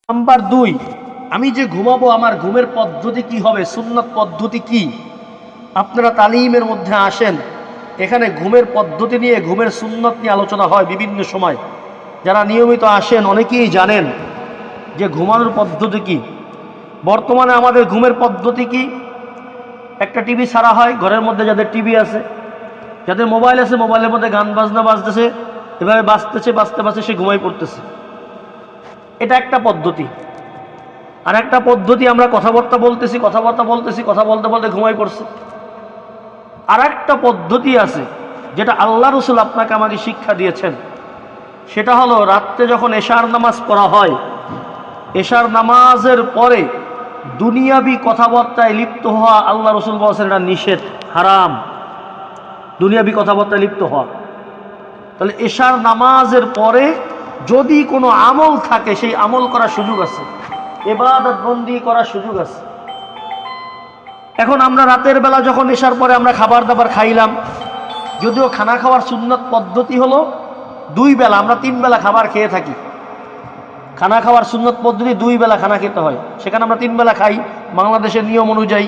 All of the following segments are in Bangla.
নাম্বার 2, আমি যে ঘুমাবো আমার ঘুমের পদ্ধতি কি হবে, সুন্নাত পদ্ধতি কি? আপনারা তালিমের মধ্যে আসেন, এখানে ঘুমের পদ্ধতি নিয়ে, ঘুমের সুন্নাত নিয়ে আলোচনা হয় বিভিন্ন সময়। যারা নিয়মিত আসেন অনেকেই জানেন যে ঘুমানোর পদ্ধতি কি। বর্তমানে আমাদের ঘুমের পদ্ধতি কি? একটা টিভি ছাড়া হয় ঘরের মধ্যে, যাদের টিভি আছে, যাদের মোবাইল আছে, মোবাইলের মধ্যে গান বাজনা বাজতেছে, এভাবে বাজতেছে, বাজতে বাজতে সে ঘুমাই পড়তেছে। এটা একটা পদ্ধতি। আর একটা পদ্ধতি, আমরা কথাবার্তা বলতেছি, কথা বলতে বলতে ঘুমাই পড়ছে। আর একটা পদ্ধতি আছে যেটা আল্লাহ রসুল আপনাকে আমাকে শিক্ষা দিয়েছেন, সেটা হলো রাত্রে যখন এশার নামাজ পড়া হয়, এশার নামাজের পরে দুনিয়াবি কথাবার্তায় লিপ্ত হওয়া, আল্লাহ রসুল বলেছেন এটা নিষেধ, হারাম, দুনিয়াবি কথাবার্তায় লিপ্ত হওয়া। তাহলে এশার নামাজের পরে যদি কোনো আমল থাকে, সেই আমল করার সুযোগ আছে, ইবাদত বন্দি করার সুযোগ আছে। এখন আমরা রাতের বেলা যখন এশার পরে আমরা খাবার দাবার খাইলাম, যদিও খানা খাওয়ার সুন্নত পদ্ধতি হলো 2 বেলা, আমরা 3 বেলা খাবার খেয়ে থাকি। খানা খাওয়ার সুন্নত পদ্ধতি 2 বেলা খানা খেতে হয়, সেখানে আমরা 3 বেলা খাই বাংলাদেশের নিয়ম অনুযায়ী।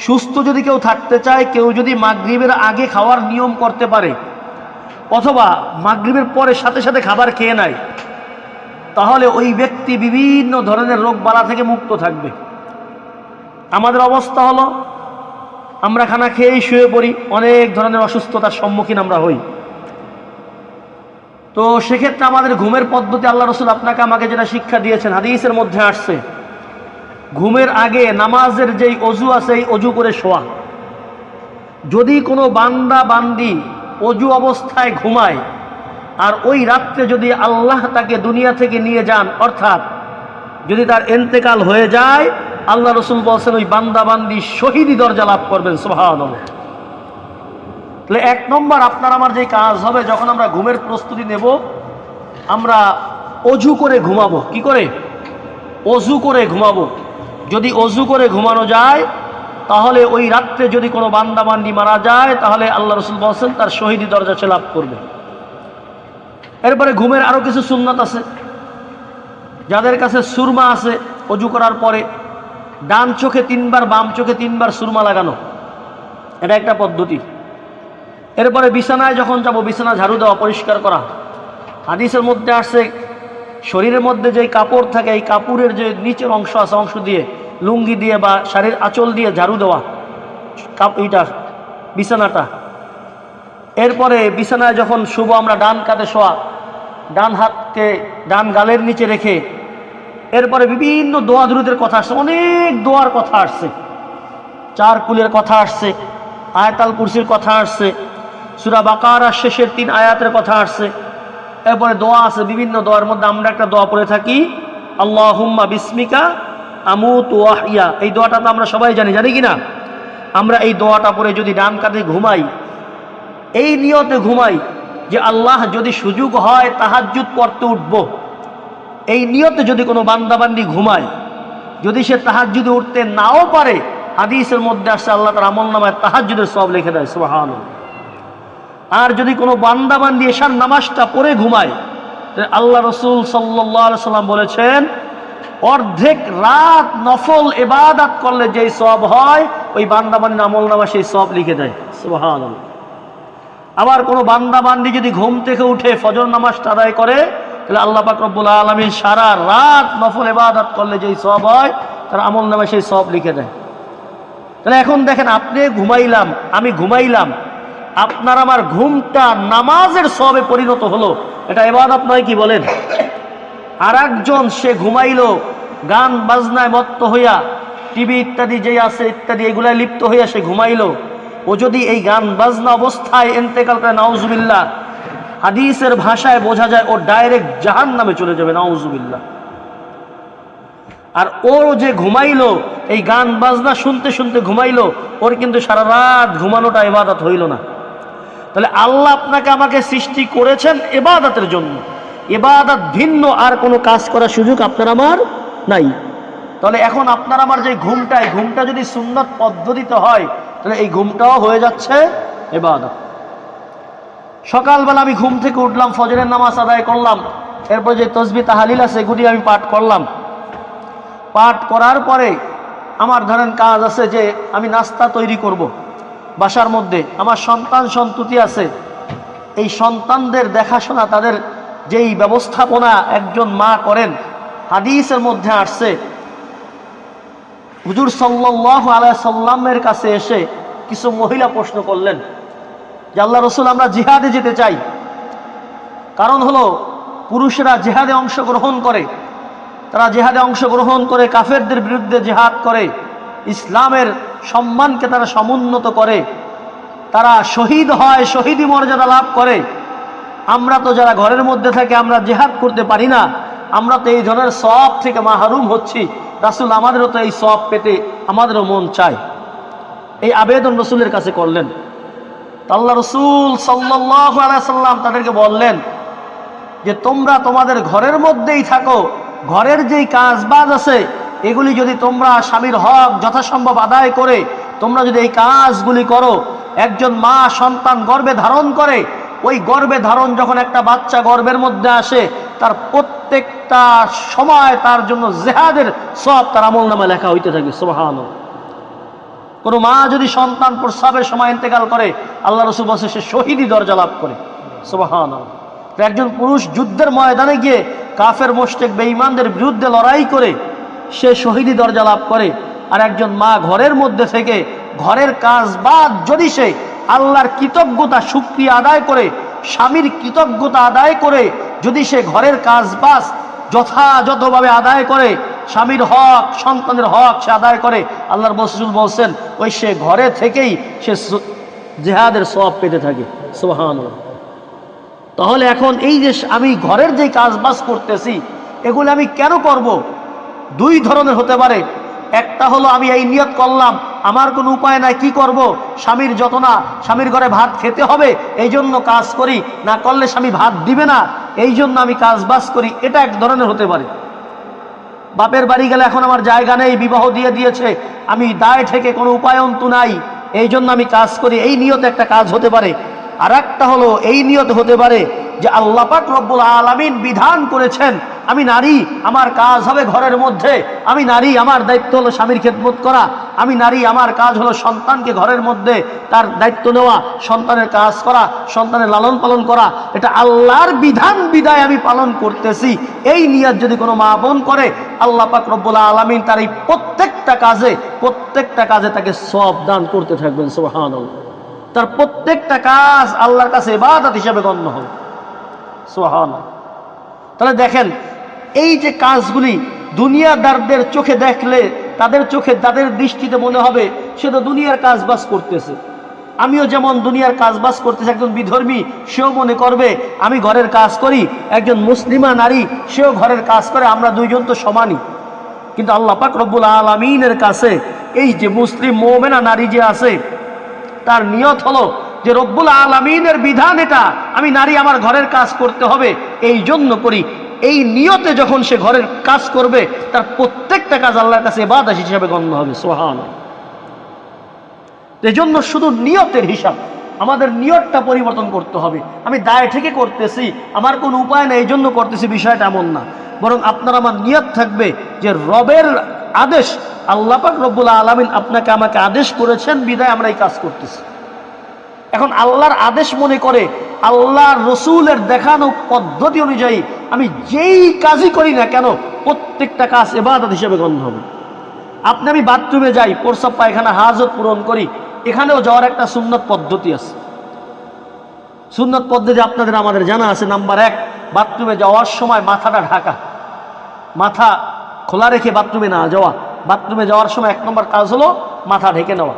সুস্থ যদি কেউ থাকতে চায়, কেউ যদি মাগরিবের আগে খাওয়ার নিয়ম করতে পারে, অথবা মাগরিবের পরে সাথে সাথে খাবার খেয়ে নেয়, তাহলে ওই ব্যক্তি বিভিন্ন ধরনের রোগ বালা থেকে মুক্ত থাকবে। আমাদের অবস্থা হলো আমরা খানা খেয়েই শুয়ে পড়ি, অনেক ধরনের অসুস্থতার সম্মুখীন আমরা হই। তো সেক্ষেত্রে আমাদের ঘুমের পদ্ধতি, আল্লাহ রসুল আপনাকে আমাকে যেটা শিক্ষা দিয়েছেন, হাদিসের মধ্যে আসছে, ঘুমের আগে নামাজের যেই অজু আছে, এই অজু করে শোয়া। যদি কোনো বান্দা বান্দি অজু অবস্থায় ঘুমায়, আর ওই রাত্রে যদি আল্লাহ তাকে দুনিয়া থেকে নিয়ে যান, অর্থাৎ যদি তার ইন্তেকাল হয়ে যায়, আল্লাহ রসুল বলছেন ওই বান্দা বান্দি শহীদি দরজা লাভ করবেন। সুবহানাল্লাহ। তাহলে 1 নম্বর আপনার আমার যে কাজ হবে, যখন আমরা ঘুমের প্রস্তুতি নেব, আমরা অজু করে ঘুমাবো। কি করে? অজু করে ঘুমাবো। যদি অজু করে ঘুমানো যায়, তাহলে ওই রাত্রে যদি কোনো বান্দা বান্দি মারা যায়, তাহলে আল্লাহ রসুল বলছেন তার শহীদি দরজা সে লাভ করবে। এরপরে ঘুমের আরো কিছু সুন্নাত আছে। যাদের কাছে সুরমা আছে, অজু করার পরে ডান চোখে 3 বার, বাম চোখে 3 বার সুরমা লাগানো, এটা একটা পদ্ধতি। এরপরে বিছানায় যখন যাব, বিছানা ঝাড়ু দেওয়া, পরিষ্কার করা। হাদিসের মধ্যে আসছে শরীরের মধ্যে যে কাপড় থাকে, এই কাপড়ের যে নিচের অংশ আছে, অংশ দিয়ে, লুঙ্গি দিয়ে বা শাড়ির আঁচল দিয়ে ঝাড়ু দেওয়া এইটা বিছানাটা। এরপরে বিছানায় যখন শুভ, আমরা ডান কাঁধে শোয়া, ডান হাতকে ডান গালের নিচে রেখে, এরপরে বিভিন্ন দোয়া দুরুদের কথা আসছে, অনেক দোয়ার কথা আসছে, 4 কুলের কথা আসছে, আয়াতুল কুরসির কথা আসছে, সূরা বাকারার শেষের 3 আয়াতের কথা আসছে। এরপরে দোয়া আছে, বিভিন্ন দোয়ার মধ্যে আমরা একটা দোয়া পড়ে থাকি, আল্লাহুম্মা বিসমিকা আমুতু ওয়া আহইয়া। এই দোয়াটা তো আমরা সবাই জানি কি না? আমরা এই দোয়াটা পড়ে যদি ডান কাঁধে ঘুমাই, এই নিয়তে ঘুমাই যে আল্লাহ যদি সুযোগ হয় তাহাজ্জুদ পড়তে উঠব, এই নিয়তে যদি কোনো বান্দাবান্দি ঘুমায়, যদি সে তাহাজ্জুদে উঠতে নাও পারে, হাদিসের মধ্যে আসছে আল্লাহ তার আমলনামায় তাহাজ্জুদের সওয়াব লিখে দেয়। সুবহানাল্লাহ। আর যদি কোনো বান্দাবান্দি এশার নামাজটা পড়ে ঘুমায়, আল্লাহ রসুল সাল্লাল্লাহু আলাইহি সাল্লাম বলেছেন, অর্ধেক রাত নফল ইবাদত করলে যেই সওয়াব হয়, ওই বান্দাবান্দির আমলনামা সেই সওয়াব লিখে দেয়। সুবহানাল্লাহ। আবার কোনো বান্দাবান্দি যদি ঘুম থেকে উঠে ফজর নামাজটা আদায় করে, তাহলে আল্লাহ পাক রব্বুল আলামিন সারা রাত নফল ইবাদত করলে যেই সওয়াব হয়, তার আমলনামায় সেই সওয়াব লিখে দেয়। তাহলে এখন দেখেন, আপনি ঘুমাইলাম, আমি ঘুমাইলাম, আপনার আমার ঘুমটা নামাজের সওয়াবে পরিণত হলো, এটা ইবাদত নয় কি বলেন? আর একজন সে ঘুমাইলো গান বাজনায় মত্ত হইয়া, টিভি ইত্যাদি যেই আছে ইত্যাদি এগুলায় লিপ্ত হইয়া সে ঘুমাইলো, ও যদি এই গান বাজনা অবস্থায় ইন্তেকাল করে, নাউজুবিল্লাহ, হাদিসের ভাষায় বোঝা যায় ও ডাইরেক্ট জাহান্নামে চলে যাবে, নাউজুবিল্লাহ। আর ও যে ঘুমাইলো, এই গান বাজনা শুনতে শুনতে ঘুমাইলো, ওর কিন্তু সারা রাত ঘুমানোটা ইবাদত হইল না। তাহলে আল্লাহ আপনাকে আমাকে সৃষ্টি করেছেন ইবাদতের জন্য, ইবাদত ভিন্ন আর কোনো কাজ করার সুযোগ আপনার আমার নাই। তাহলে এখন আপনার আমার যে ঘুমটা, এই ঘুমটা যদি সুন্নাত পদ্ধতিতে হয়, তাহলে এই ঘুমটাও হয়ে যাচ্ছে ইবাদত। সকালবেলা আমি ঘুম থেকে উঠলাম, ফজরের নামাজ আদায় করলাম, এরপর যে তসবিহ তাহলিল আছে এগুলি আমি পাঠ করলাম। পাঠ করার পরে আমার ধরেন কাজ আছে যে আমি নাস্তা তৈরি করব বাসার মধ্যে, আমার সন্তান সন্ততি আছে, এই সন্তানদের দেখাশোনা তাদের যেই ব্যবস্থাপনা একজন মা করেন, হাদিসের মধ্যে আসছে হুজুর সাল্লাল্লাহু আলাইহি সাল্লামের কাছে এসে কিছু মহিলা প্রশ্ন করলেন যে আল্লাহ রসুল, আমরা জিহাদে যেতে চাই। কারণ হলো পুরুষরা জিহাদে অংশগ্রহণ করে, তারা জিহাদে অংশগ্রহণ করে কাফেরদের বিরুদ্ধে জিহাদ করে, ইসলামের সম্মানকে তারা সমুন্নত করে, তারা শহীদ হয়, শহীদি মর্যাদা লাভ করে। আমরা তো যারা ঘরের মধ্যে থাকে আমরা জিহাদ করতে পারি না, আমরা তো এই ধরনের সওয়াব থেকে মাহরুম হচ্ছি। রাসূল আমাদেরও তো এই সওয়াব পেতে আমাদেরও মন চায়। এই আবেদন রসুলের কাছে করলেন। আল্লাহ রসুল সাল্লাল্লাহু আলাইহি সাল্লাম তাদেরকে বললেন যে তোমরা তোমাদের ঘরের মধ্যেই থাকো, ঘরের যেই কাজবাজ আছে এগুলি যদি তোমরা স্বামীর হক যথাসম্ভব আদায় করে তোমরা যদি এই কাজগুলি করো, একজন মা সন্তান গর্ভে ধারণ করে, ওই গর্ভে ধারণ যখন একটা বাচ্চা গর্ভের মধ্যে আসে তার প্রত্যেকটা সময় তার জন্য জিহাদের সওয়াব তার আমলনামায় লেখা হইতে থাকে। সুবহানাল্লাহ। কোনো মা যদি সন্তান প্রসবের সময় ইন্তেকাল করে, আল্লাহ রাসূল বলেন সে শহীদি দরজা লাভ করে। সুবহানাল্লাহ। একজন পুরুষ যুদ্ধের ময়দানে গিয়ে কাফের মুশরিক বেঈমানদের বিরুদ্ধে লড়াই করে সে শহীদি দরজা লাভ করে। আর একজন মা ঘরের মধ্যে থেকে ঘরের কাজ বাদ যদি সে আল্লাহর কৃতজ্ঞতা শুকরিয়া আদায় করে, স্বামীর কৃতজ্ঞতা আদায় করে যদি সে ঘরের কাজ বাস যথাযথভাবে আদায় করে, স্বামীর হক সন্তানের হক সে আদায় করে, আল্লাহর রাসূল বলছেন ওই সে ঘরে থেকেই সে জিহাদের সওয়াব পেতে থাকে। সুবহানাল্লাহ। তাহলে এখন এই যে আমি ঘরের যে কাজ বাস করতেছি এগুলো আমি কেন করব? দুই ধরনের হতে পারে। একটা হলো আমি এই নিয়ত করলাম আমার কোনো উপায় নাই, কি করব, স্বামীর যত না, স্বামীর ঘরে ভাত খেতে হবে এই জন্য কাজ করি, না করলে স্বামী ভাত দিবে না এই জন্য আমি কাজ বাস করি, এটা এক ধরনের হতে পারে। বাপের বাড়ি গেলে এখন আমার জায়গা নেই, বিবাহ দিয়ে দিয়েছে, আমি দায় থেকে কোনো উপায়ন্তু নাই এই জন্য আমি কাজ করি, এই নিয়ত একটা কাজ হতে পারে। আর একটা হলো এই নিয়ত হতে পারে যে আল্লাহ পাক রব্বুল আলামিন বিধান করেছেন আমি নারী, আমার কাজ হবে ঘরের মধ্যে, আমি নারী আমার দায়িত্ব হলো স্বামীর খেদমত করা, আমি নারী আমার কাজ হলো সন্তানকে ঘরের মধ্যে তার দায়িত্ব নেওয়া, সন্তানের কাজ করা, সন্তানের লালন পালন করা, এটা আল্লাহর বিধান বিদায় আমি পালন করতেছি, এই নিয়ত যদি কোনো মা বোন করে আল্লাহ পাক রব্বুল আলামিন তার এই প্রত্যেকটা কাজে তাকে সওয়াব দান করতে থাকবেন। সুবহানাল্লাহ। তার প্রত্যেকটা কাজ আল্লাহর কাছে ইবাদত হিসেবে গণ্য হবে। সুবহানাল্লাহ। তাহলে দেখেন এই যে কাজগুলি দুনিয়াদারদের চোখে দেখলে তাদের চোখে তাদের দৃষ্টিতে মনে হবে সে তো দুনিয়ার কাজ বাস করতেছে, আমিও যেমন দুনিয়ার কাজ বাস করতেছি। একজন বিধর্মী সেও মনে করবে আমি ঘরের কাজ করি, একজন মুসলিমা নারী সেও ঘরের কাজ করে, আমরা দুইজন তো সমানই। কিন্তু আল্লাহ পাক রব্বুল আলামিনের কাছে এই যে মুসলিম মুমিনা নারী যে আছে তার নিয়ত হলো যে রব্বুল আলামিনের বিধান এটা, আমি নারী আমার ঘরের কাজ করতে হবে এই জন্য করি, এই নিয়তে যখন সে ঘরের কাজ করবে তার প্রত্যেকটা কাজ আল্লাহর কাছে ইবাদত হিসেবে গণ্য হবে। সুবহানাল্লাহ। এই জন্য শুধু নিয়তের হিসাব, আমাদের নিয়তটা পরিবর্তন করতে হবে। আমি দায় থেকে করতেছি, আমার কোনো উপায় নেই এই জন্য করতেছি, বিষয়টা এমন না, বরং আপনার আমার নিয়ত থাকবে যে রবের আদেশ, আল্লাহ পাক রব্বুল আলামিন আপনাকে আমাকে আদেশ করেছেন বিধায় আমরা এই কাজ করতেছি। এখন আল্লাহর আদেশ মনে করে আল্লাহর রসুলের দেখানো পদ্ধতি অনুযায়ী আমি যেই কাজই করি না কেন প্রত্যেকটা কাজ ইবাদত হিসেবে গণ্য হবে। আমি বাথরুমে যাই, প্রস্রাব পায়খানা হাজত পূরণ করি, এখানেও যাওয়ার একটা সুন্নত পদ্ধতি আছে। সুন্নত পদ্ধতি আপনাদের আমাদের জানা আছে। নাম্বার 1, বাথরুমে যাওয়ার সময় মাথাটা ঢাকা, মাথা খোলা রেখে বাথরুমে না যাওয়া। বাথরুমে যাওয়ার সময় 1 নম্বর কাজ হলো মাথা ঢেকে নেওয়া।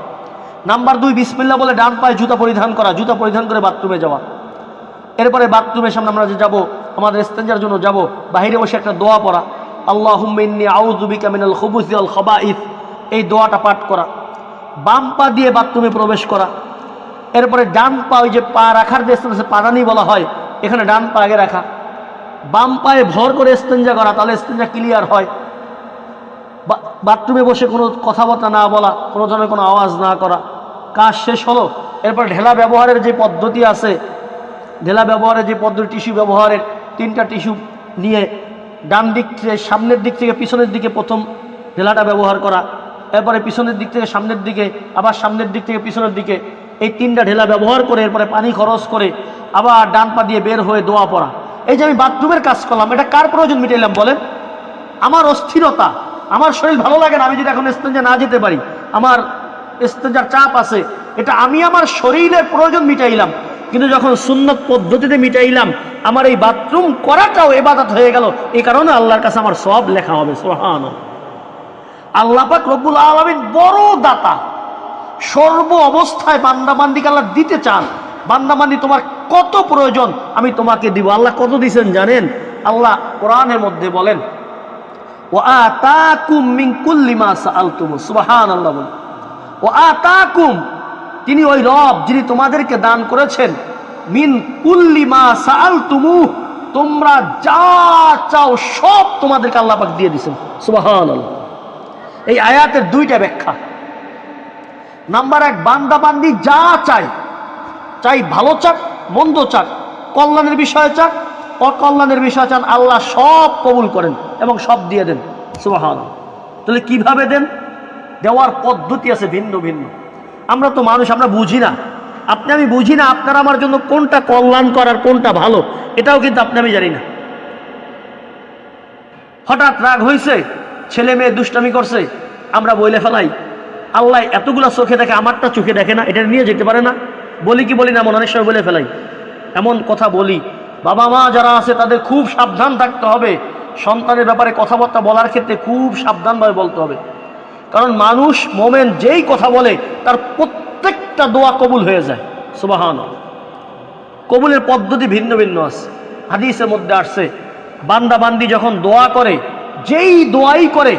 নাম্বার 2, বিসমিল্লাহ বলে ডান পায়ে জুতা পরিধান করা, জুতা পরিধান করে বাথরুমে যাওয়া। এরপরে বাথরুমের সামনে আমরা যে যাবো, আমাদের ইস্তেঞ্জার জন্য যাব, বাইরে বসে একটা দোয়া পড়া, আল্লাহুম্মা ইন্নী আউযু বিকা মিনাল খুবুসি ওয়াল খাবাইস, এই দোয়াটা পাঠ করা। বাম পা দিয়ে বাথরুমে প্রবেশ করা। এরপরে ডান পা, ওই যে পা রাখার যে স্থানে পাদানি বলা হয়, এখানে ডান পা আগে রাখা, বাম পায়ে ভর করে ইস্তেঞ্জা করা, তাহলে ইস্তেঞ্জা ক্লিয়ার হয়। বাথরুমে বসে কোনো কথাবার্তা না বলা, কোনো ধরনের কোনো আওয়াজ না করা। কাজ শেষ হলো, এরপর ঢেলা ব্যবহারের যে পদ্ধতি আছে, ঢেলা ব্যবহারের যে পদ্ধতি, টিস্যু ব্যবহারের 3টা টিস্যু নিয়ে ডান দিক থেকে সামনের দিক থেকে পিছনের দিকে প্রথম ঢেলাটা ব্যবহার করা, এরপরে পিছনের দিক থেকে সামনের দিকে, আবার সামনের দিক থেকে পিছনের দিকে, এই 3টা ঢেলা ব্যবহার করে এরপরে পানি খরচ করে আবার ডান পা দিয়ে বের হয়ে দোয়া পড়া। এই যে আমি বাথরুমের কাজ করলাম, এটা কার প্রয়োজন মিটাইলাম বলেন? আমার অস্থিরতা, আমার শরীর ভালো লাগে না, আমি যদি এখন ইস্তেঞ্জা না যেতে পারি, আমার ইস্তেঞ্জার চাপ আছে, এটা আমি আমার শরীরের প্রয়োজন মিটাইলাম। কিন্তু যখন সুন্নত পদ্ধতিতে মিটাইলাম, আমার এই বাথরুম করাটাও ইবাদত হয়ে গেল। এই কারণে আল্লাহর কাছে আমার সওয়াব লেখা হবে। সুবহানাল্লাহ। আল্লাহ পাক রব্বুল আলামিন বড় দাতা, সর্ব অবস্থায় বান্দাবান্দিকে আল্লাহ দিতে চান। বান্দাবান্দি তোমার কত প্রয়োজন আমি তোমাকে দিব। আল্লাহ কত দিবেন জানেন? আল্লাহ কোরআনের মধ্যে বলেন, ওয়া আতাকুম মিন কুল্লি মা সাআলতুম। সুবহানাল্লাহ। বলেন ওয়া আতাকুম, তিনি ওই রব যিনি তোমাদেরকে দান করেছেন, মিন কুল্লি মা সাআলতুমু, তোমরা যা চাও সব তোমাদেরকে আল্লাহ পাক দিয়ে দিবেন। সুবহানাল্লাহ। এই আয়াতের 2টা ব্যাখ্যা। নাম্বার 1, বান্দাবান্দি যা চায়, চাই ভালো চাক মন্দ চাক, কল্যাণের বিষয় চাক অকল্যাণের বিষয় চান, আল্লাহ সব কবুল করেন এবং সব দিয়ে দেন। সুবহানাল্লাহ। তাহলে কিভাবে দেন? দেওয়ার পদ্ধতি আছে ভিন্ন ভিন্ন। আমরা তো মানুষ, আমরা বুঝি না। আপনি আমি বুঝি না আপনার আমার জন্য কোনটা কল্যাণ করার কোনটা ভালো, এটাও কিন্তু আপনি আমি জানি না। হঠাৎ রাগ হয়েছে, ছেলে মেয়ে দুষ্টামি করছে, আমরা বলে ফেলাই আল্লাহ এতগুলা চোখে দেখে, আমারটা চোখে দেখে না, এটা নিয়ে যেতে পারে না। বলি কি বলি না? এমন অনেক সময় বলে ফেলাই, এমন কথা বলি। বাবা মা যারা আছে তাদের খুব সাবধান থাকতে হবে। সন্তানের ব্যাপারে কথাবার্তা বলার ক্ষেত্রে খুব সাবধানভাবে বলতে হবে। কারণ মানুষ মোমেন যেই কথা বলে তার প্রত্যেকটা দোয়া কবুল হয়ে যায়। সুবহানাল্লাহ। কবুলের পদ্ধতি ভিন্ন ভিন্ন আছে। হাদিসের মধ্যে আসছে, বান্দা বান্দি যখন দোয়া করে, যেই দোয়াই করে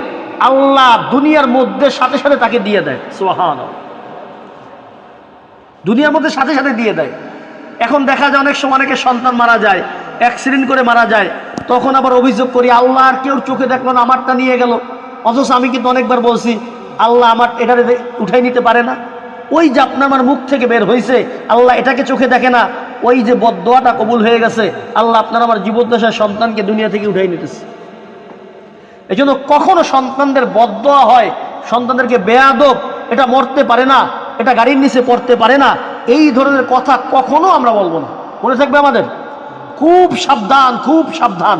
আল্লাহ দুনিয়ার মধ্যে সাথে সাথে তাকে দিয়ে দেয়। সুবহানাল্লাহ। দুনিয়ার মধ্যে সাথে সাথে দিয়ে দেয়। এখন দেখা যায় অনেক সময় অনেকে সন্তান মারা যায়, অ্যাক্সিডেন্ট করে মারা যায়, তখন আবার অভিযোগ করি আল্লাহ আর কেউ চোখে দেখলো না, আমারটা নিয়ে গেল। অথচ আমি কিন্তু অনেকবার বলছি আল্লাহ আমার এটা উঠাই নিতে পারে না। ওই যে আপনার আমার মুখ থেকে বের হয়েছে, আল্লাহ এটাকে চোখে দেখে না, ওই যে বদদোয়াটা কবুল হয়ে গেছে, আল্লাহ আপনার আমার জীবদ্দশায় সন্তানকে দুনিয়া থেকে উঠাই নিতেছে। এই জন্য কখনো সন্তানদের বদদোয়া হয়, সন্তানদেরকে বেয়াদব, এটা মরতে পারে না, এটা গাড়ির নিচে পড়তে পারে না, এই ধরনের কথা কখনো আমরা বলবো না। মনে থাকবে আমাদের, খুব সাবধান, খুব সাবধান।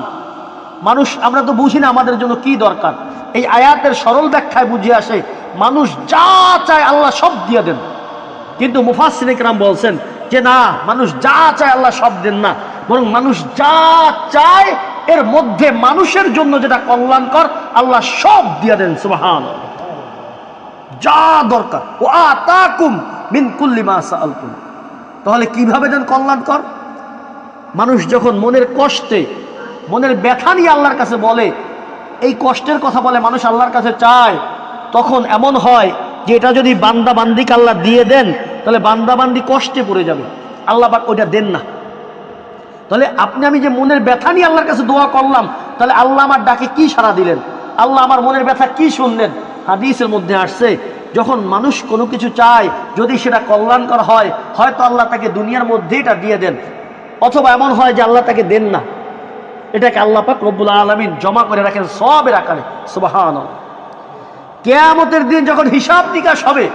মানুষ আমরা তো বুঝি না আমাদের জন্য কি দরকার। এই আয়াতের সরল ব্যাখ্যায় বুঝে আসে মানুষ যা চায় আল্লাহ সব দিয়ে দেন। কিন্তু মুফাসসির ইকরাম বলছেন যে না, মানুষ যা চায় আল্লাহ সব দেন না, বরং মানুষ যা চায় এর মধ্যে মানুষের জন্য যেটা কল্যাণকর আল্লাহ সব দিয়ে দেন। সুবহানাল্লাহ। যা দরকার, ও আতাকুম মিন কুল্লি মা সাআলতুম। তাহলে কিভাবে দেন কল্যাণকর? মানুষ যখন মনের কষ্টে, মনের ব্যথা নিয়ে আল্লাহর কাছে বলে, এই কষ্টের কথা বলে, মানুষ আল্লাহর কাছে চায়, তখন এমন হয় যে এটা যদি বান্দা বান্দিকে আল্লাহ দিয়ে দেন তাহলে বান্দা বান্দি কষ্টে পড়ে যাবে, আল্লাহ পাক ওইটা দেন না। তাহলে আপনি আমি যে মনের ব্যথা নিয়ে আল্লাহর কাছে দোয়া করলাম, তাহলে আল্লাহ আমার ডাকে কি সাড়া দিলেন, আল্লাহ আমার মনের ব্যথা কি শুনলেন? হাদিসের মধ্যে আসছে যখন মানুষ কোনো কিছু চায়, যদি সেটা কল্যাণকর হয়, হয়তো আল্লাহ তাকে দুনিয়ার মধ্যে এটা দিয়ে দেন, অথবা এমন হয় যে আল্লাহ তাকে দেন না, এটাকে আল্লাহ পাক রব্বুল আলামিন জমা করে রাখেন সওয়াবের আকারে। সুবহানাল্লাহ। কিয়ামতের দিন যখন হিসাব নিকাশ হবে,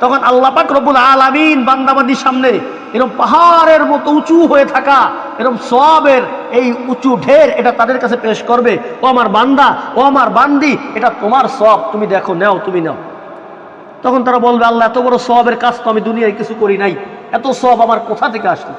তখন আল্লাহ পাক রব্বুল আলামিন বান্দাবান্দির সামনে এরকম পাহাড়ের মতো উঁচু হয়ে থাকা এরকম সওয়াবের এই উঁচু ঢের এটা তাদের কাছে পেশ করবে। ও আমার বান্দা, ও আমার বান্দি, এটা তোমার সওয়াব, তুমি দেখো, নাও, তুমি নাও। তখন তারা বলবে আল্লাহ এত বড় সওয়াবের কাজ তো আমি দুনিয়ায় কিছু করি নাই, এত সওয়াব আমার কোথা থেকে আসলো?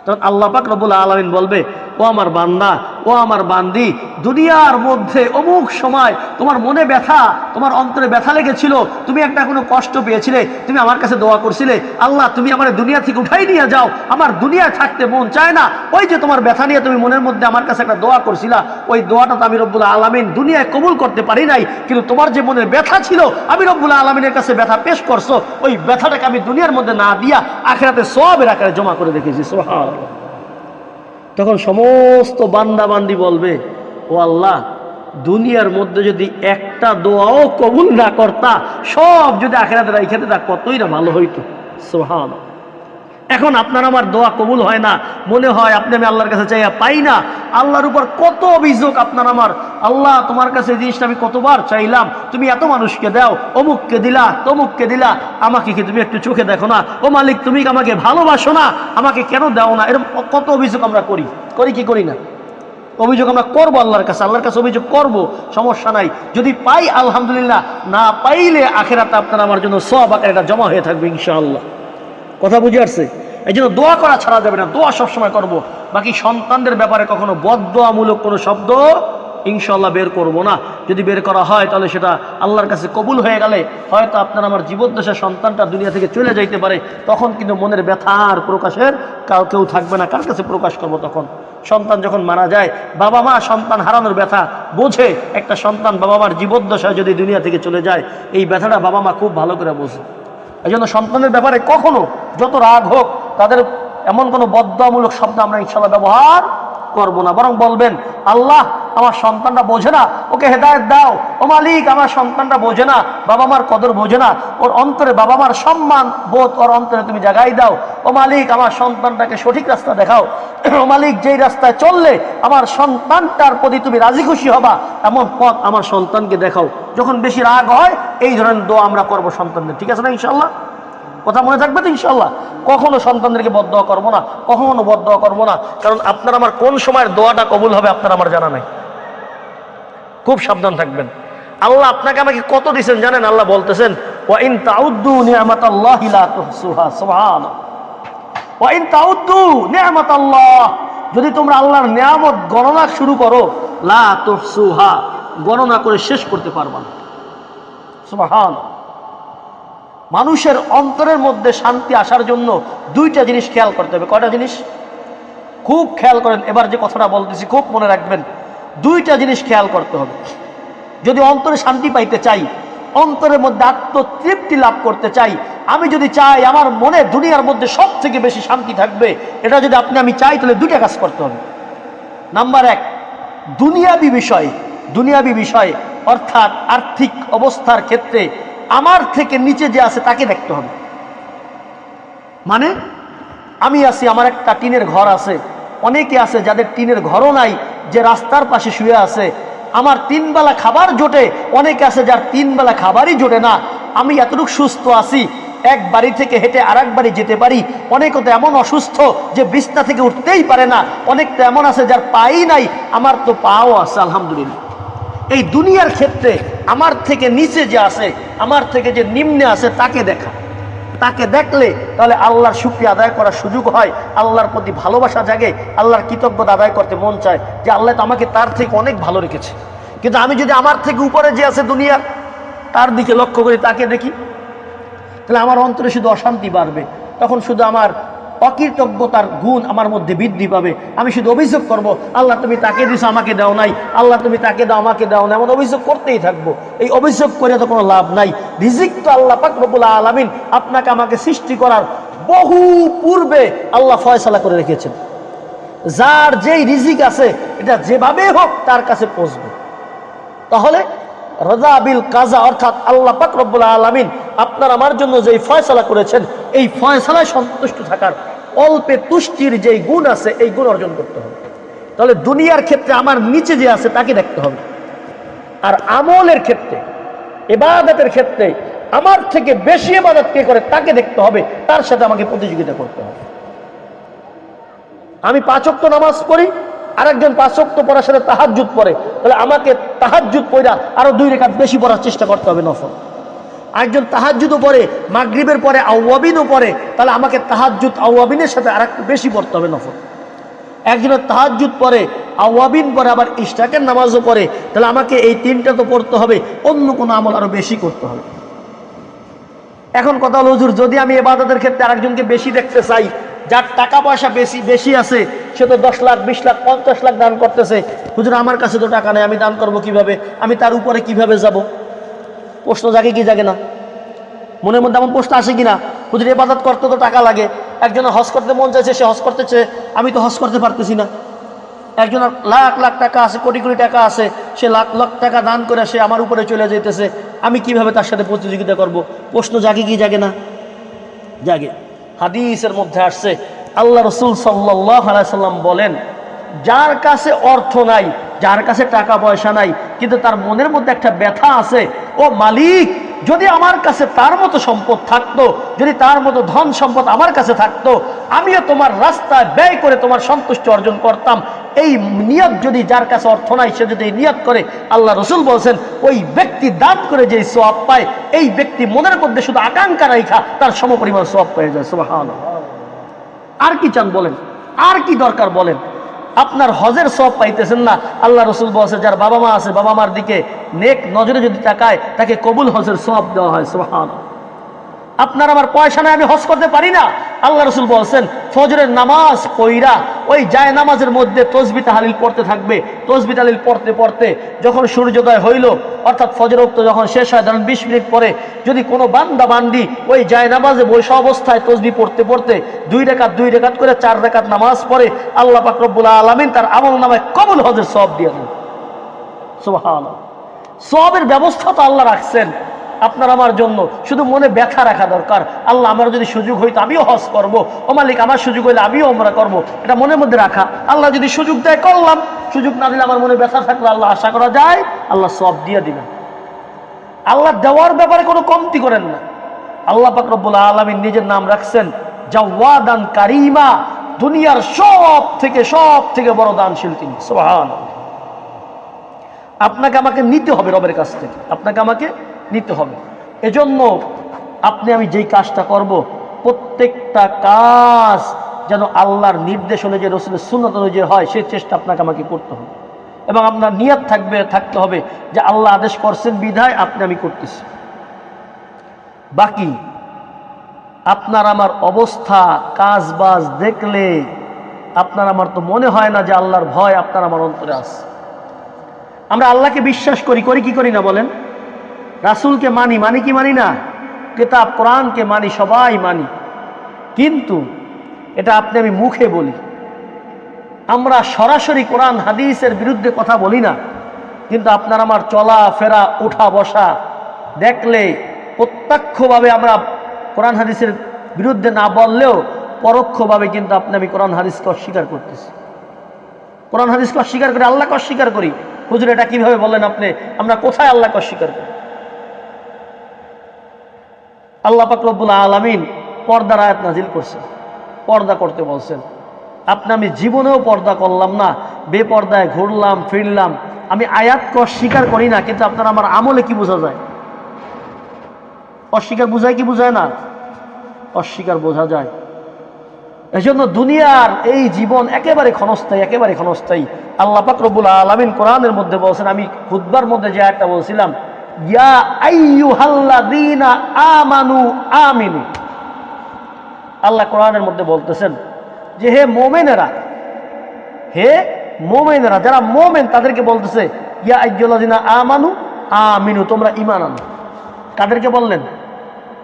তখন আল্লাহ পাক রব্বুল আলামিন বলবে, ও আমার বান্দা, ও আমার বান্দি, দুনিয়ার মধ্যে অমুক সময় তোমার মনে ব্যথা, তোমার অন্তরে ব্যথা লেগেছিল, তুমি একটা কোনো কষ্ট পেয়েছিলে, তুমি আমার কাছে দোয়া করছিলে, আল্লাহ তুমি আমার দুনিয়া থেকে উঠাই নিয়ে যাও, আমার দুনিয়ায় থাকতে মন চায় না। ওই যে তোমার ব্যথা নিয়ে তুমি মনের মধ্যে আমার কাছে একটা দোয়া করছিলা, ওই দোয়াটা তো আমি রব্বুল আলামিন দুনিয়ায় কবুল করতে পারি নাই, কিন্তু তোমার যে মনের ব্যথা ছিল আমি রব্বুল আলামিনের কাছে ব্যথা পেশ করছো, ওই ব্যথাটাকে আমি দুনিয়ার মধ্যে না দিয়া আখিরাতে সওয়াবের আকারে জমা করে রেখেছি। সুবহানাল্লাহ। তখন সমস্ত বান্দা বান্দি বলবে, ও আল্লাহ, দুনিয়ার মধ্যে যদি একটা দোয়াও কবুল না করতা, সব যদি আখিরাতে রাইখাতে তা কতই না ভালো হইতো। সুবহানাল্লাহ। এখন আপনার আমার দোয়া কবুল হয় না, মনে হয় আপনি আমি আল্লাহর কাছে চাইয়া পাই না। আল্লাহর উপর কত অভিযোগ আপনার আমার, আল্লাহ তোমার কাছে এই জিনিসটা আমি কতবার চাইলাম, তুমি এত মানুষকে দাও, অমুককে দিলা তমুককে দিলা, আমাকে কি তুমি একটু চোখে দেখো না? ও মালিক তুমি আমাকে ভালোবাসো না, আমাকে কেন দাও না? এরকম কত অভিযোগ আমরা করি, করি কি করি না? অভিযোগ আমরা করবো আল্লাহর কাছে, আল্লাহর কাছে অভিযোগ করব, সমস্যা নাই। যদি পাই আলহামদুলিল্লাহ, না পাইলে আখেরাতে আপনার আমার জন্য সওয়াব আকারে এটা জমা হয়ে থাকবে ইনশাআল্লাহ। কথা বুঝে আসছে? এই জন্য দোয়া করা ছাড়া যাবে না, দোয়া সবসময় করব। বাকি সন্তানদের ব্যাপারে কখনো বদদোয়ামূলক কোনো শব্দ ইনশাআল্লাহ বের করব না। যদি বের করা হয় তাহলে সেটা আল্লাহর কাছে কবুল হয়ে গেলে হয়তো আপনার আমার জীবদ্দশা সন্তানটা দুনিয়া থেকে চলে যাইতে পারে, তখন কিন্তু মনের ব্যথার প্রকাশের কেউ থাকবে না। কার কাছে প্রকাশ করব তখন? সন্তান যখন মারা যায়, বাবা মা সন্তান হারানোর ব্যথা বোঝে। একটা সন্তান বাবা মার জীবদ্দশায় যদি দুনিয়া থেকে চলে যায়, এই ব্যথাটা বাবা মা খুব ভালো করে বোঝে। এই জন্য সন্তানের ব্যাপারে কখনো যত রাগ হোক তাদের এমন কোনো বদদোয়ামূলক শব্দ আমরা ইনশাআল্লাহ ব্যবহার করব না, বরং বলবেন আল্লাহ আমার সন্তানটা বোঝে না, ওকে হেদায়েত দাও। ও মালিক আমার সন্তানটা বোঝে না, বাবা মার কদর বোঝে না, ওর অন্তরে বাবা মার সম্মান বোধ ওর অন্তরে তুমি জাগাই দাও। ও মালিক আমার সন্তানটাকে সঠিক রাস্তা দেখাও। ও মালিক যেই রাস্তায় চললে আমার সন্তানটার প্রতি তুমি রাজি খুশি হবা, এমন পথ আমার সন্তানকে দেখাও। যখন বেশি রাগ হয় এই ধরনের দোয়া আমরা করবো সন্তানদের, ঠিক আছে না ইনশাআল্লাহ? কথা মনে থাকবে তো ইনশাআল্লাহ? কখনো সন্তানদেরকে বদদোয়া করবো না, কখনো বদদোয়া করবো না, কারণ আপনার আমার কোন সময়ের দোয়াটা কবুল হবে আপনার আমার জানা নাই। খুব সাবধান থাকবেন। আল্লাহ আপনাকে আমাকে কত দিয়েছেন জানেন? আল্লাহ বলতেছেন ওয়া ইন তাউদ্দু নি'মাতাল্লাহি লা তুহসুহা। সুবহানাল্লাহ। ওয়া ইন তাউদ্দু নি'মাতাল্লাহ, যদি তোমরা আল্লাহর নিয়ামত গণনা শুরু করো, লা তুহসুহা, গণনা করে শেষ করতে পারবা না। সুবহানাল্লাহ। মানুষের অন্তরের মধ্যে শান্তি আসার জন্য দুইটা জিনিস খেয়াল করতে হবে। কয়টা জিনিস? খুব খেয়াল করেন, এবার যে কথাটা বলতেছি খুব মনে রাখবেন। দুইটা জিনিস খেয়াল করতে হবে। যদি অন্তরে শান্তি পাইতে চাই, অন্তরের মধ্যে আত্মতৃপ্তি লাভ করতে চাই, আমি যদি চাই আমার মনে দুনিয়ার মধ্যে সব থেকে বেশি শান্তি থাকবে, এটা যদি আমি চাই, তাহলে দুইটা কাজ করতে হবে। নাম্বার এক, দুনিয়াবি বিষয় অর্থাৎ আর্থিক অবস্থার ক্ষেত্রে আমার থেকে নিচে যে আছে তাকে দেখতে হবে। মানে আমি আছি, আমার একটা টিনের ঘর আছে, অনেকে আছে যাদের টিনের ঘরও নাই, যে রাস্তার পাশে শুয়ে আছে। আমার 3 বেলা খাবার জোটে, অনেকে আছে যার 3 বেলা খাবারই জোটে না। আমি এতটুকু সুস্থ আছি, এক বাড়ি থেকে হেঁটে আরেক বাড়ি যেতে পারি। অনেকে তো এমন অসুস্থ যে বিছনা থেকে উঠতেই পারে না। অনেক তো এমন আছে যার পাই নাই, আমার তো পাও আছে আলহামদুলিল্লাহ। এই দুনিয়ার ক্ষেত্রে আমার থেকে নিচে যে আছে, আমার থেকে যে নিম্নে আছে তাকে দেখা, তাকে দেখলে তাহলে আল্লাহর শুকরিয়া আদায় করার সুযোগ হয়, আল্লাহর প্রতি ভালোবাসা জাগে, আল্লাহর কৃতজ্ঞতা আদায় করতে মন চায় যে আল্লাহ তো আমাকে তার থেকে অনেক ভালো রেখেছে। কিন্তু আমি যদি আমার থেকে উপরে যে আছে দুনিয়ার, তার দিকে লক্ষ্য করি, তাকে দেখি, তাহলে আমার অন্তরে শুধু অশান্তি বাড়বে। তখন শুধু আমার অকৃতজ্ঞতার গুণ আমার মধ্যে বৃদ্ধি পাবে। আমি শুধু অভিযোগ করব, আল্লাহ তুমি তাকে দিছো আমাকে দাও নাই, আল্লাহ তুমি তাকে দাও আমাকে দাও না, এমন অভিযোগ করতেই থাকবো। এই অভিযোগ করে তো কোনো লাভ নাই। রিজিক তো আল্লাহ পাক রব্বুল আলামিন আপনাকে আমাকে সৃষ্টি করার বহু পূর্বে আল্লাহ ফয়সালা করে রেখেছেন। যার যেই রিজিক আছে এটা যেভাবে হোক তার কাছে পৌঁছবে। তাহলে রাজা বিল কাজা অর্থাৎ আল্লাহ পাক রব্বুল আলামিন আপনার আমার জন্য যেই ফয়সালা করেছেন, এই ফয়সালায় সন্তুষ্ট থাকার অল্পে তুষ্টির যেই গুণ আছে, এই গুণ অর্জন করতে হবে। তাহলে দুনিয়ার ক্ষেত্রে আমার নিচে যে আছে তাকে দেখতে হবে, আর আমলের ক্ষেত্রে, ইবাদতের ক্ষেত্রে আমার থেকে বেশি ইবাদত কে করে তাকে দেখতে হবে, তার সাথে আমাকে প্রতিযোগিতা করতে হবে। আমি 5 ওয়াক্ত নামাজ পড়ি, আরেকজন 5 ওয়াক্ত পড়ার সাথে তাহাজ্জুদ পড়ে, তাহলে আমাকে তাহাজ্জুদ পড়া আরো 2 রাকাত বেশি পড়ার চেষ্টা করতে হবে নফল। আরেকজন তাহাজ্জুদও পড়ে, মাগরিবের পরে আওয়াবিনও পড়ে, তাহলে আমাকে তাহাজ্জুদ আওয়াবিনের সাথে আরেকটু বেশি পড়তে হবে নফল। একজনের তাহাজ্জুদ পড়ে, আওয়াবিন পড়ে, আবার ইশরাকের নামাজও পড়ে, তাহলে আমাকে এই 3টা তো পড়তে হবে, অন্য কোনো আমল আরো বেশি করতে হবে। এখন কথা হলো, হুজুর যদি আমি ইবাদতের ক্ষেত্রে আরেকজনকে বেশি দেখতে চাই, যার টাকা পয়সা বেশি আছে, সে তো 10 লাখ 20 লাখ 50 লাখ দান করতেছে, হুজুর আমার কাছে তো টাকা নেই, আমি দান করব কিভাবে, আমি তার উপরে কিভাবে যাব? প্রশ্ন জাগে কি জাগে না? মনের মধ্যে এমন প্রশ্ন আসে কিনা? হুজুর ইবাদত করতে তো টাকা লাগে, একজনের হজ করতে মন চাইছে, সে হজ করতেছে, আমি তো হজ করতে পারতেছি না। একজনের লাখ লাখ টাকা আছে, কোটি কোটি টাকা আছে, সে লাখ লাখ টাকা দান করে সে আমার উপরে চলে যেতেছে, আমি কিভাবে তার সাথে প্রতিযোগিতা করব? প্রশ্ন জাগে কি জাগে না? জাগে। হাদিসের মধ্যে আসছে, আল্লাহ রসুল সাল্লাল্লাহু আলাইহি সাল্লাম বলেন, যার কাছে অর্থ নাই, যার কাছে টাকা পয়সা নাই, কিন্তু তার মনের মধ্যে একটা ব্যথা আছে, ও মালিক, যদি আমার কাছে তার মতো সম্পদ থাকতো, যদি তার মতো ধন সম্পদ আমার কাছে থাকতো, আমিও তোমার রাস্তায় ব্যয় করে তোমার সন্তুষ্টি অর্জন করতাম। এই নিয়ত যদি, যার কাছে অর্থ নাই সে যদি নিয়ত করে, আল্লাহ রসুল বলছেন ওই ব্যক্তি দান করে যে সওয়াব পায়, এই ব্যক্তি মনের মধ্যে শুধু আকাঙ্ক্ষা রাখা তার সমপরিমাণ সওয়াব পেয়ে যায়। সুবহানাল্লাহ। আর কি চান বলেন? আর কি দরকার বলেন? আপনার হজের সওয়াব পাইতেছেন না, আল্লাহ রসুল বলছে যার বাবা মা আছে, বাবা মার দিকে নেক নজরে যদি তাকায়, তাকে কবুল হজের সওয়াব দেওয়া হয়। সুবহানাল্লাহ। আপনার আমার পয়সা নাই, আমি হজ করতে পারি না, আল্লাহ রসুল বলছেন ফজরের নামাজ পইরা ওই যায় নামাজের মধ্যে তসবিহ তাহলিল পড়তে থাকবে। তসবিহ তাহলিল পড়তে পড়তে যখন সূর্যোদয় হইল, অর্থাৎ ফজর ওয়াক্ত যখন শেষ হয়, ধরেন 20 মিনিট পরে যদি কোনো বান্দা বান্দি ওই যায় নামাজে বসা অবস্থায় তসবিহ পড়তে পড়তে 2 রাকাত করে 4 রাকাত নামাজ পড়ে, আল্লাহ পাক রব্বুল আলামিন তার আমল নামায় কবুল হজের সওয়াব দিয়ে দেন। সুবহানাল্লাহ। সওয়াবের ব্যবস্থা তো আল্লাহ রাখছেন আপনার আমার জন্য, শুধু মনে ব্যথা রাখা দরকার। আল্লাহ, আমার যদি সুযোগ হইতো আমিও হজ করবো, ও মালিক আমার সুযোগ হইলে আমিও ওমরা করবো, এটা মনের মধ্যে রাখা। আল্লাহ যদি সুযোগ দেয় করলাম, সুযোগ না দিলে আমার মনে ব্যথা থাকলে আল্লাহ আশা করা যায় আল্লাহ সওয়াব দিয়ে দিবেন। আল্লাহ দেওয়ার ব্যাপারে কোনো কমতি করেন না। আল্লাহ পাক রব্বুল আলামিন নিজের নাম রাখছেন জাওয়াদান কারিমা, দুনিয়ার সব থেকে বড় দানশীল তিনি। সুবহানাল্লাহ। আপনাকে আমাকে নিতে হবে রবের কাছ থেকে, আপনাকে আমাকে নিতে হবে। এজন্য আপনি আমি যেই কাজটা করব, প্রত্যেকটা কাজ যেন আল্লাহর নির্দেশ অনুযায়ী, রাসূলের সুন্নাত অনুযায়ী হয়, সেই চেষ্টা আপনাকে আমাকে করতে হবে। এবং আপনার নিয়ত থাকতে হবে যে আল্লাহ আদেশ করছেন বিধায় আপনি আমি করতেছি। বাকি আপনার আমার অবস্থা, কাজবাজ দেখলে আপনার আমার তো মনে হয় না যে আল্লাহর ভয় আপনার আমার অন্তরে আছে। আমরা আল্লাহকে বিশ্বাস করি কি করি না বলেন? রাসূলকে মানি কি মানি না? কিতাব কোরআনকে মানি, সবাই মানি, কিন্তু এটা আপনি আমি মুখে বলি। আমরা সরাসরি কোরআন হাদিসের বিরুদ্ধে কথা বলি না, কিন্তু আপনার আমার চলা ফেরা, উঠা বসা দেখলে প্রত্যক্ষভাবে আমরা কোরআন হাদিসের বিরুদ্ধে না বললেও পরোক্ষভাবে কিন্তু আপনি আমি কোরআন হাদিসকে অস্বীকার করতেছি। কোরআন হাদিসকে অস্বীকার করি, আল্লাহকে অস্বীকার করি। হুজুর এটা কিভাবে বলেন আপনি? আমরা কোথায় আল্লাহকে অস্বীকার করি? আল্লাহ পাক রব্বুল আলামিন পর্দার আয়াত নাজিল করছেন, পর্দা করতে বলছেন। আপনি আমি জীবনেও পর্দা করলাম না, বেপর্দায় ঘুরলাম ফিরলাম। আমি আয়াতকে অস্বীকার করি না, কিন্তু আপনার আমার আমলে কি বোঝা যায়? অস্বীকার বোঝায় কি বোঝায় না? অস্বীকার বোঝা যায়। এজন্য দুনিয়ার এই জীবন একেবারে ক্ষণস্থায়ী। আল্লাহ পাক রব্বুল আলামিন কোরআনের মধ্যে বলছেন, আমি খুতবার মধ্যে যে আয়াতটা বলছিলাম, ইয়া আইয়ুহাল্লাযীনা আমানু আমিনু, আল্লাহ কোরআনের মধ্যে বলতেছেন যে হে মোমেনেরা, যারা মোমেন তাদেরকে বলতেছে ইয়া আইয়ুহাল্লাযীনা আমানু আমিনু, তোমরা ঈমান আনো। কাদেরকে বললেন?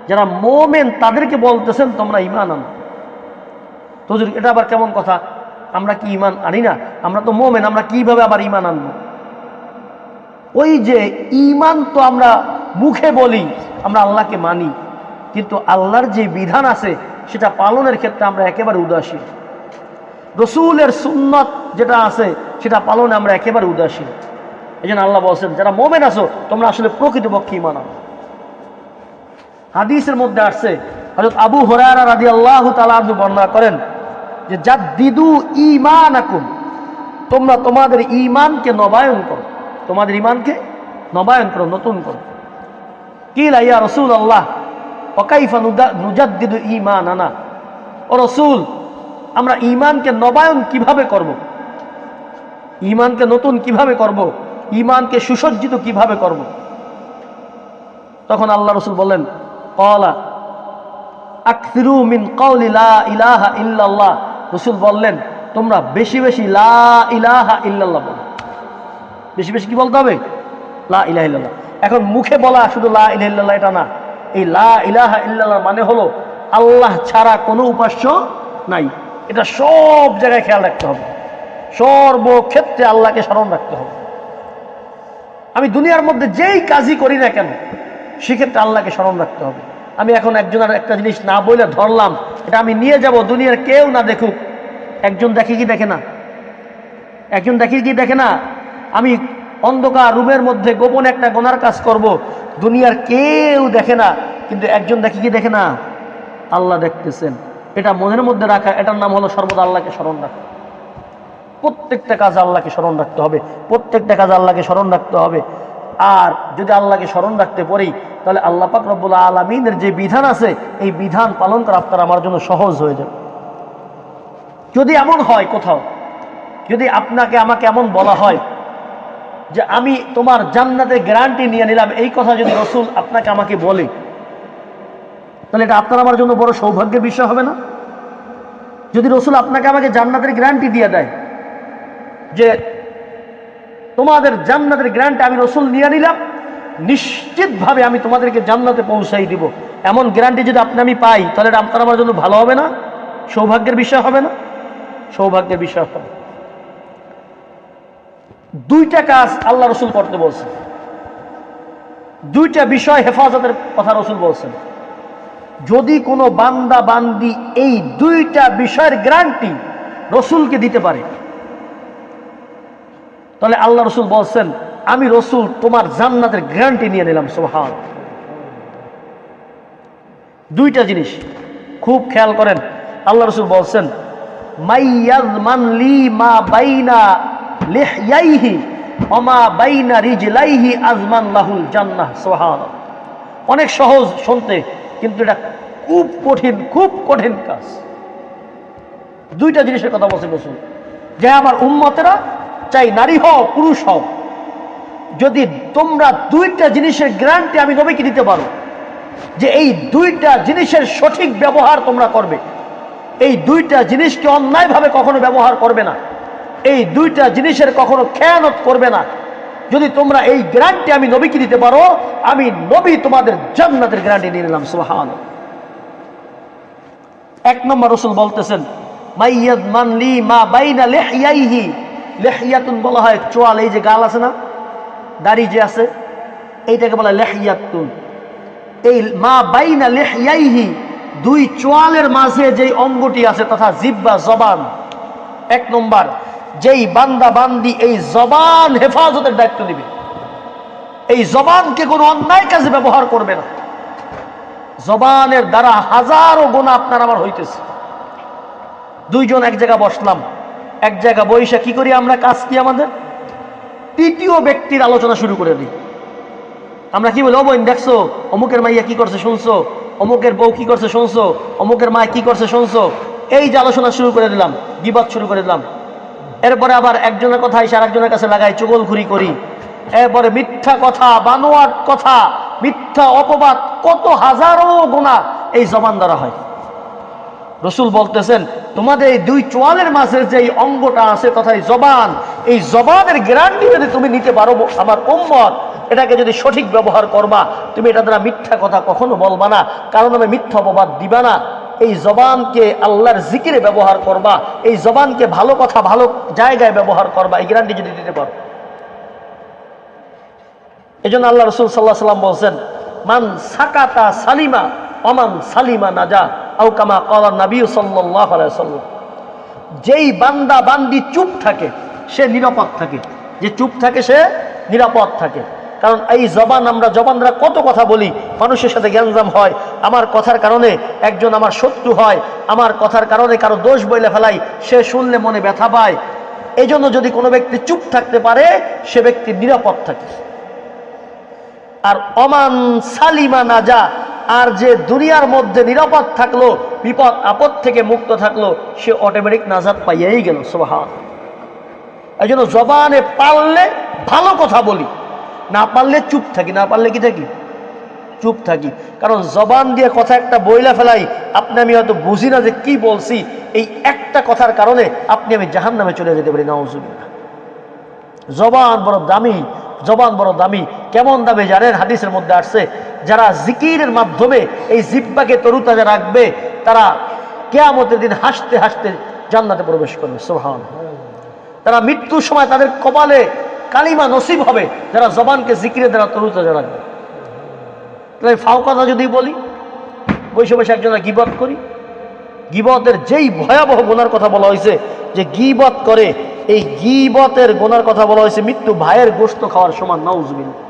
যারা মোমেন তাদেরকে বলতেছেন তোমরা ঈমান আনো। তো এটা আবার কেমন কথা? আমরা কি ঈমান আনি না? আমরা তো মোমেন, আমরা কিভাবে আবার ঈমান আনবো? ওই যে ঈমান তো আমরা মুখে বলি, আমরা আল্লাহকে মানি, কিন্তু আল্লাহর যে বিধান আছে সেটা পালনের ক্ষেত্রে আমরা একেবারে উদাসীন। রাসূলের সুন্নাত যেটা আছে সেটা পালনে আমরা একেবারে উদাসীন। এই জন্য আল্লাহ বলছেন যারা মোমেন আছো তোমরা আসলে প্রকৃতপক্ষে ঈমান আনো। হাদিসের মধ্যে আসছে, হযরত আবু হুরায়রা রাদিয়াল্লাহু তাআলা আনহু বর্ণনা করেন যে জাদ্দিদু ঈমানাকুম, তোমরা তোমাদের ঈমানকে নবায়ন করো, তোমাদের ঈমানকে নবায়ন করো, নতুন করো। কিলা ইয়া রাসূলুল্লাহ ওয়া কাইফা নুজাদ্দিদু ঈমানানা, ও রাসূল আমরা ঈমানকে নবায়ন কিভাবে করব? ঈমানকে নতুন কিভাবে করব? ঈমানকে সুসজ্জিত কিভাবে করব? তখন আল্লাহ রাসূল বললেন, ক্বালা আকসিরু মিন কওলি লা ইলাহা ইল্লাল্লাহ, রাসূল বললেন তোমরা বেশি বেশি লা ইলাহা ইল্লাল্লাহ বলো। বেশি বেশি কি বলতে হবে? লা ইলাহা ইল্লাল্লাহ। এখন মুখে বলা শুধু লা ইলাহা ইল্লাল্লাহ এটা না, এই লা ইলাহা ইল্লাল্লাহ মানে হলো আল্লাহ ছাড়া কোনো উপাস্য নাই। এটা সব জায়গায় খেয়াল রাখতে হবে, সর্বক্ষেত্রে আল্লাহকে স্মরণ রাখতে হবে। আমি দুনিয়ার মধ্যে যেই কাজই করি না কেন সেক্ষেত্রে আল্লাহকে স্মরণ রাখতে হবে। আমি এখন একজনের একটা জিনিস না বলে ধরলাম, এটা আমি নিয়ে যাব, দুনিয়ার কেউ না দেখুক। একজন দেখে কি দেখে না? একজন দেখে কি দেখে না? আমি অন্ধকার রুমের মধ্যে গোপনে একটা গোনার কাজ করব, দুনিয়ার কেউ দেখে না, কিন্তু একজন দেখে কি দেখে না? আল্লাহ দেখতেছেন। এটা মনের মধ্যে রাখা, এটার নাম হলো সর্বদা আল্লাহকে স্মরণ রাখা। প্রত্যেকটা কাজে আল্লাহকে স্মরণ রাখতে হবে, প্রত্যেকটা কাজে আল্লাহকে স্মরণ রাখতে হবে। আর যদি আল্লাহকে স্মরণ রাখতে পারি, তাহলে আল্লাহ পাক রব্বুল আলামিনের যে বিধান আছে, এই বিধান পালন করা আপনার আমার জন্য সহজ হয়ে যাবে। যদি এমন হয় কোথাও, যদি আপনাকে আমাকে এমন বলা হয় যে আমি তোমার জান্নাতের গ্যারান্টি নিয়ে নিলাম, এই কথা যদি রাসূল আপনাকে আমাকে বলে, তাহলে এটা আপনার আমার জন্য বড় সৌভাগ্যের বিষয় হবে না? যদি রাসূল আপনাকে আমাকে জান্নাতের গ্যারান্টি দিয়ে দেয় যে তোমাদের জান্নাতের গ্যারান্টি আমি রাসূল নিয়ে নিলাম, নিশ্চিতভাবে আমি তোমাদেরকে জান্নাতে পৌঁছাই দিব, এমন গ্যারান্টি যদি আপনি আমি পাই, তাহলে এটা আপনার আমার জন্য ভালো হবে না? সৌভাগ্যের বিষয় হবে না? সৌভাগ্যের বিষয় হবে। দুইটা কাজ আল্লাহ রাসূল করতে বলছেন, দুইটা বিষয় হেফাজতের কথা রাসূল বলছেন। যদি কোনো বান্দা বান্দি এই দুইটা বিষয়ের গ্যারান্টি রাসূলকে দিতে পারে, তাহলে আল্লাহ রাসূল বলছেন আমি রাসূল তোমার জান্নাতের গ্যারান্টি নিয়ে নিলাম। সুবহান। দুইটা জিনিস খুব খেয়াল করেন। আল্লাহ রাসূল বলছেন মাইয়াজমান লি মা বাইনা লিহইয়াইহি ওয়া মা বাইনা রিজলাইহি আজমান লাহুল জান্নাহ। সুবহান। অনেক সহজ শুনতে, কিন্তু এটা খুব কঠিন, খুব কঠিন কাজ। দুইটা জিনিসের কথা বলছেন রাসূল, যে আমার উম্মতেরা, চাই নারী হও পুরুষ হও, যদি তোমরা দুইটা জিনিসের গ্যারান্টি আমি নবীকে দিতে পারো, যে এই দুইটা জিনিসের সঠিক ব্যবহার তোমরা করবে, এই দুইটা জিনিসকে অন্যায়ভাবে কখনো ব্যবহার করবে না, এই দুইটা জিনিসের কখনো খেয়ানত করবে না, যদি তোমরা এই গ্যারান্টি আমি নবীকে দিতে পারো, আমি নবী তোমাদের জান্নাতের গ্যারান্টি নিয়ে নিলাম। সুবহানাল্লাহ। এক নম্বর রাসূল বলতেছেন মাইয়াজমান লি মা বাইনা লিহইয়াইহি, লিহইয়াতুন বলা হয় চোয়াল, এই যে গাল আছে না, দাড়ি যে আছে, এইটাকে বলা লিহইয়াতুন। এই মা বাইনা লিহইয়াইহি, দুই চোয়ালের মাঝে যেই অঙ্গটি আছে তথা জিহ্বা, জবান। এক নম্বর, যেই বান্দা বান্দি এই জবান হেফাজতের দায়িত্ব নেবে, এই জবানকে কোনো অন্যায় কাজে ব্যবহার করবে না। জবানের দ্বারা হাজারো গুনাহ আপনার আমার হইতেছে। দুইজন এক জায়গা বসলাম, এক জায়গা বইসা কি করি আমরা, কাজ কি আমাদের? তৃতীয় ব্যক্তির আলোচনা শুরু করে দিই। আমরা কি বলি, ও বোন দেখছো অমুকের মাইয়া কি করছে শুনছো, অমুকের বউ কি করছে শুনছো, অমুকের মা কি করছে শুনছো, এই যে আলোচনা শুরু করে দিলাম, গীবত শুরু করে দিলাম। এরপরে আবার একজনের কথা এসে আরেকজনের কাছে লাগাই, চুগলখুরি করি। এরপরে মিথ্যা কথা, বানোয়াট কথা, মিথ্যা অপবাদ, কত হাজারো গুনাহ এই জবান দ্বারা হয়। রাসূল বলতেছেন তোমাদের এই দুই চোয়ালের মাঝের যে অঙ্গটা আছে তথা এই জবান, এই জবানের গ্যারান্টি যদি তুমি নিতে পারো আমার উম্মত, এটাকে যদি সঠিক ব্যবহার করবা, তুমি এটা দ্বারা মিথ্যা কথা কখনো বলবা না, কারণ আমি মিথ্যা অপবাদ দিবা না। এই জবানকে আল্লাহর জিকিরে ব্যবহার করবা, এই জবানকে ভালো কথা ভালো জায়গায় ব্যবহার করবা, এই গ্যারান্টি যদি দিতে পারো। এই জন্য আল্লাহ রাসূল সাল্লাল্লাহু আলাইহি ওয়াসাল্লাম বলছেন মান সাকাতা সালিমা ওমান সালিমা নাজা, আও কামা ক্বালা নবী সাল্লাল্লাহু আলাইহি ওয়াসাল্লাম। যেই বান্দা বান্দি চুপ থাকে সে নিরাপদ থাকে, যে চুপ থাকে সে নিরাপদ থাকে। কারণ এই জবান, আমরা জবান দ্বারা কত কথা বলি, মানুষের সাথে গ্যাঞ্জাম হয়, আমার কথার কারণে একজন আমার শত্রু হয়, আমার কথার কারণে কারো দোষ বইলে ফেলাই, সে শুনলে মনে ব্যথা পায়। এই জন্য যদি কোনো ব্যক্তি চুপ থাকতে পারে, সে ব্যক্তি নিরাপদ থাকে। আর অমান সালিমা নাজা, আর যে দুনিয়ার মধ্যে নিরাপদ থাকলো, বিপদ আপদ থেকে মুক্ত থাকলো, সে অটোমেটিক নাজাত পাইয়াই গেল। সুবহানাল্লাহ। এই জন্য জবানে পারলে ভালো কথা বলি, না পারলে চুপ থাকি, না পারলে কি থাকি, চুপ থাকি। কারণ জবান দিয়ে কথা একটা বইলা ফেলাই, আপনি আমি হয়তো বুঝি না যে কি বলছি, এই একটা কথার কারণে আপনি আমি জাহান্নামে চলে যেতে পারি। নাউজুবিল্লাহ। জবান বড় দামি, জবান বড় দামি। কেমন দামি জানেন? হাদিসের মধ্যে আসছে যারা জিকিরের মাধ্যমে এই জিহ্বাকে তরুতাজা রাখবে, তারা কিয়ামতের দিন হাসতে হাসতে জান্নাতে প্রবেশ করবে। সুবহানাল্লাহ। তারা মৃত্যুর সময় তাদের কপালে কালিমা নসিব হবে, যারা জবানকে জিকিরের দ্বারা তরুতাজা রাখবে। তাহলে ফাও কথা যদি বলি, বসে বসে একজনের গীবত করি? গীবতের যেই ভয়াবহ গুনার কথা বলা হয়েছে, যে গীবত করে, এই গীবতের গুনার কথা বলা হয়েছে মৃত্যু ভাইয়ের গোশত খাওয়ার সমান। নাউজুবিল্লাহ।